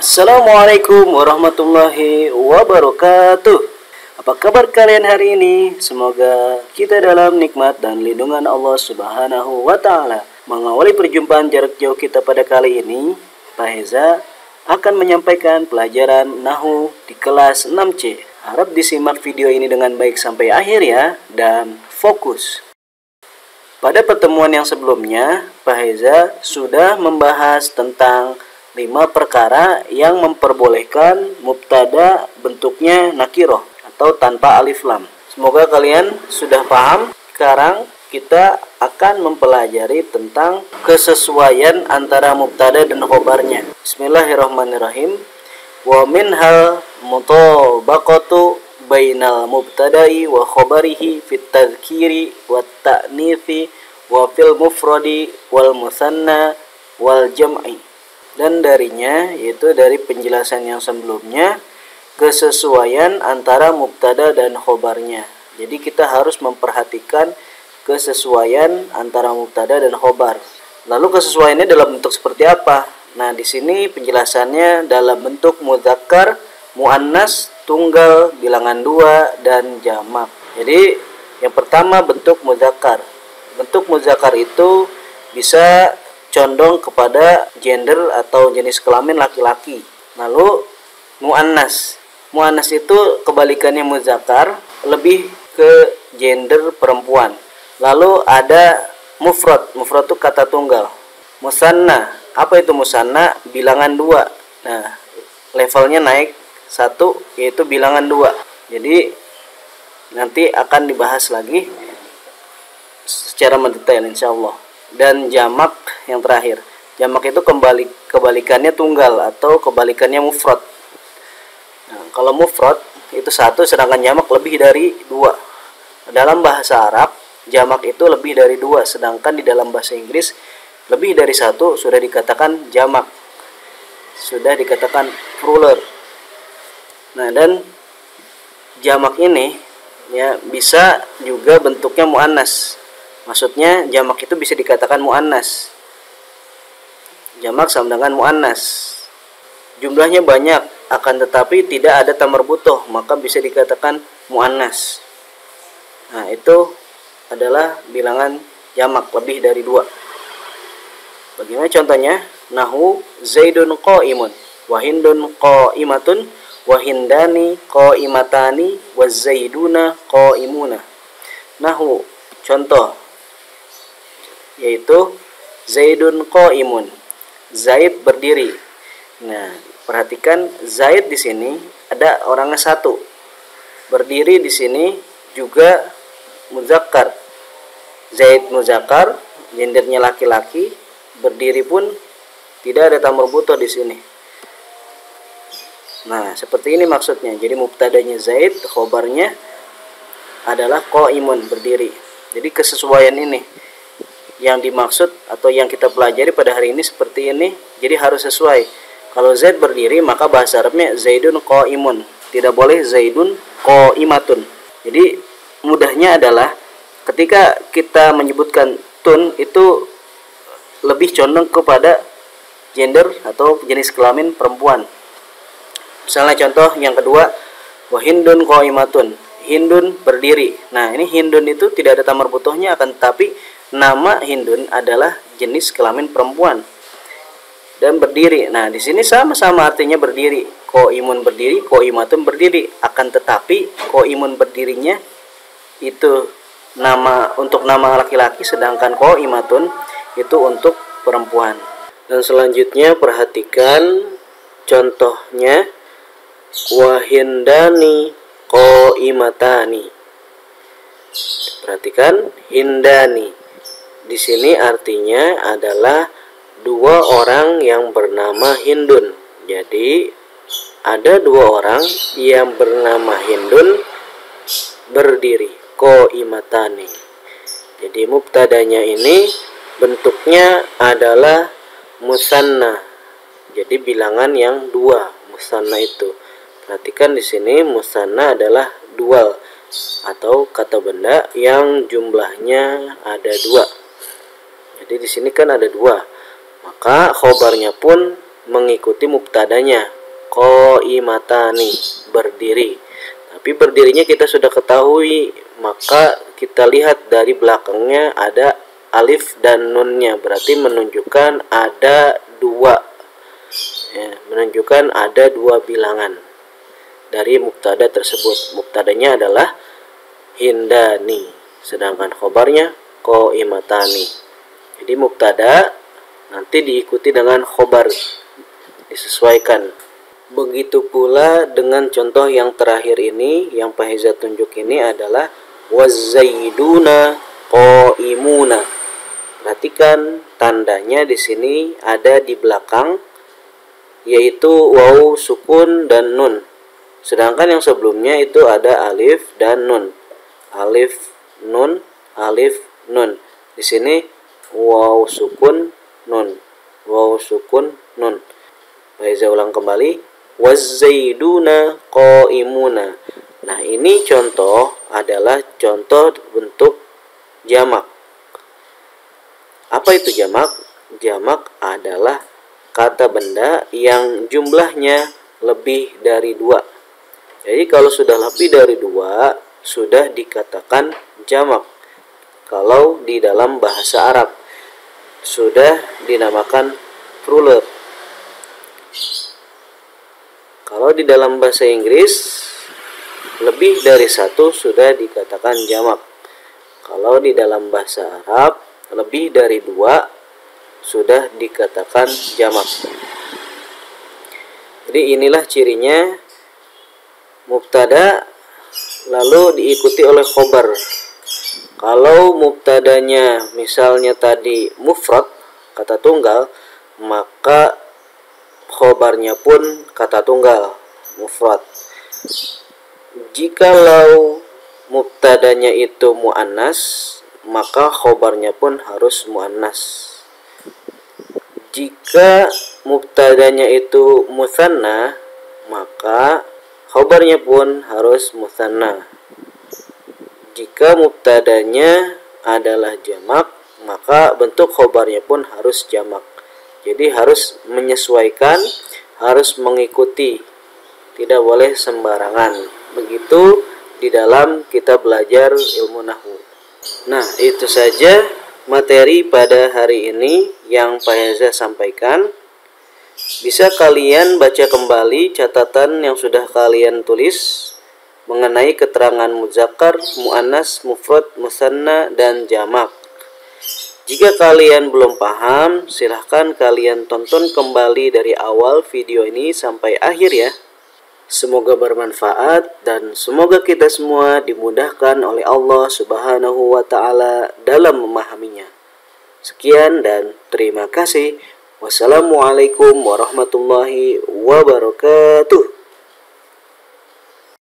Assalamualaikum warahmatullahi wabarakatuh. Apa kabar kalian hari ini? Semoga kita dalam nikmat dan lindungan Allah Subhanahu wa Ta'ala. Mengawali perjumpaan jarak jauh kita pada kali ini, Pak Heza akan menyampaikan pelajaran Nahu di kelas 6C. Harap disimak video ini dengan baik sampai akhir ya, dan fokus. Pada pertemuan yang sebelumnya, Pak Heza sudah membahas tentang 5 perkara yang memperbolehkan mubtada bentuknya nakiroh atau tanpa alif lam. Semoga kalian sudah paham. Sekarang kita akan mempelajari tentang kesesuaian antara mubtada dan khobarnya. Bismillahirrahmanirrahim. Wa minhal mutabaqatu bainal mubtada'i wa khobarihi fit tadhkiri wa ta'nifi wa fil mufradi wal musanna wal jam'i. Dan darinya, yaitu dari penjelasan yang sebelumnya, kesesuaian antara mubtada dan khobarnya. Jadi kita harus memperhatikan kesesuaian antara mubtada dan khobar. Lalu kesesuaiannya dalam bentuk seperti apa? Nah, di sini penjelasannya dalam bentuk mudzakkar, muannas, tunggal, bilangan 2, dan jamak. Jadi yang pertama bentuk mudzakkar. Bentuk mudzakkar itu bisa condong kepada gender atau jenis kelamin laki-laki. Lalu muannas. Muannas itu kebalikannya muzakkar, lebih ke gender perempuan. Lalu ada mufrad. Mufrad itu kata tunggal. Musanna. Apa itu musanna? Bilangan 2. Nah, levelnya naik 1, yaitu bilangan 2. Jadi nanti akan dibahas lagi secara mendetail insyaallah. Dan jamak yang terakhir. Jamak itu kebalikannya tunggal atau kebalikannya mufrad. Nah, kalau mufrad itu 1, sedangkan jamak lebih dari 2. Dalam bahasa Arab, jamak itu lebih dari 2, sedangkan di dalam bahasa Inggris lebih dari 1 sudah dikatakan jamak. Sudah dikatakan plural. Nah, dan jamak ini ya bisa juga bentuknya muannas. Maksudnya jamak itu bisa dikatakan muannas. Jamak sama dengan muannas. Jumlahnya banyak, akan tetapi tidak ada ta marbutoh, maka bisa dikatakan muannas. Nah, itu adalah bilangan jamak lebih dari 2. Bagaimana contohnya? Nahu Zaidun qaimun, wa Hindun qaimatun, wa Hindani qaimatani, wa Zaiduna qaimuna. Nahu contoh, yaitu Zaidun qaimun. Zaid berdiri. Nah, perhatikan Zaid di sini ada orangnya 1. Berdiri di sini juga muzakkar. Zaid muzakkar, gendernya laki-laki, berdiri pun tidak ada ta marbutoh di sini. Nah, seperti ini maksudnya. Jadi mubtadanya Zaid, khobarnya adalah qaimun, berdiri. Jadi kesesuaian ini yang dimaksud atau yang kita pelajari pada hari ini seperti ini. Jadi harus sesuai. Kalau Zaid berdiri, maka bahasa Arabnya Zaidun qaimun. Tidak boleh Zaidun qaimatun. Jadi mudahnya adalah ketika kita menyebutkan tun itu lebih condong kepada gender atau jenis kelamin perempuan. Misalnya contoh yang kedua, wa Hindun qaimatun. Hindun berdiri. Nah, ini Hindun itu tidak ada ta marbutohnya, akan tetapi nama Hindun adalah jenis kelamin perempuan dan berdiri. Nah, di sini sama-sama artinya berdiri. Qaimun berdiri, qaimatun berdiri. Akan tetapi qaimun berdirinya itu nama untuk nama laki-laki, sedangkan qaimatun itu untuk perempuan. Dan selanjutnya perhatikan contohnya, wa Hindani qaimatani. Perhatikan Hindani. Di sini artinya adalah 2 orang yang bernama Hindun. Jadi ada 2 orang yang bernama Hindun berdiri, qaimatani. Jadi mubtadanya ini bentuknya adalah musanna. Jadi bilangan yang 2, musanna itu. Perhatikan di sini musanna adalah dual atau kata benda yang jumlahnya ada 2. Jadi di sini kan ada 2. Maka khobarnya pun mengikuti mubtadanya, qaimatani, berdiri. Tapi berdirinya kita sudah ketahui, maka kita lihat dari belakangnya ada alif dan nunnya, berarti menunjukkan ada dua, ya, menunjukkan ada dua bilangan dari mubtada tersebut. Mubtadanya adalah hindani, sedangkan khobarnya qaimatani. Jadi mubtada nanti diikuti dengan khobar, disesuaikan. Begitu pula dengan contoh yang terakhir ini, yang Pak Heza tunjuk ini adalah wazaiduna qaimuna. Perhatikan tandanya di sini ada di belakang, yaitu waw, sukun, dan nun. Sedangkan yang sebelumnya itu ada alif dan nun. Alif, nun, alif, nun. Di sini waw sukun, nun. Waw sukun, nun. Saya ulang kembali. Wazaiduna qaimuna. Nah, ini contoh adalah contoh bentuk jamak. Apa itu jamak? Jamak adalah kata benda yang jumlahnya lebih dari dua. Jadi kalau sudah lebih dari dua, sudah dikatakan jamak. Kalau di dalam bahasa Arab, sudah dinamakan plural. Kalau di dalam bahasa Inggris, lebih dari satu sudah dikatakan jamak. Kalau di dalam bahasa Arab, lebih dari dua sudah dikatakan jamak. Jadi inilah cirinya mubtada lalu diikuti oleh khobar. Kalau mubtadanya misalnya tadi mufrad, kata tunggal, maka khobarnya pun kata tunggal, mufrad. Jikalau mubtadanya itu muannas, maka khobarnya pun harus muannas. Jika mubtadanya itu mutsanna, maka khobarnya pun harus mutsanna. Jika mubtadanya adalah jamak, maka bentuk khobarnya pun harus jamak. Jadi harus menyesuaikan, harus mengikuti, tidak boleh sembarangan. Begitu di dalam kita belajar ilmu nahwu. Nah, itu saja materi pada hari ini yang Pak Heza sampaikan. Bisa kalian baca kembali catatan yang sudah kalian tulis mengenai keterangan muzakkar, muannas, mufrad, musanna, dan jamak. Jika kalian belum paham, silahkan kalian tonton kembali dari awal video ini sampai akhir ya. Semoga bermanfaat dan semoga kita semua dimudahkan oleh Allah Subhanahu wa Ta'ala dalam memahaminya. Sekian dan terima kasih. Wassalamualaikum warahmatullahi wabarakatuh.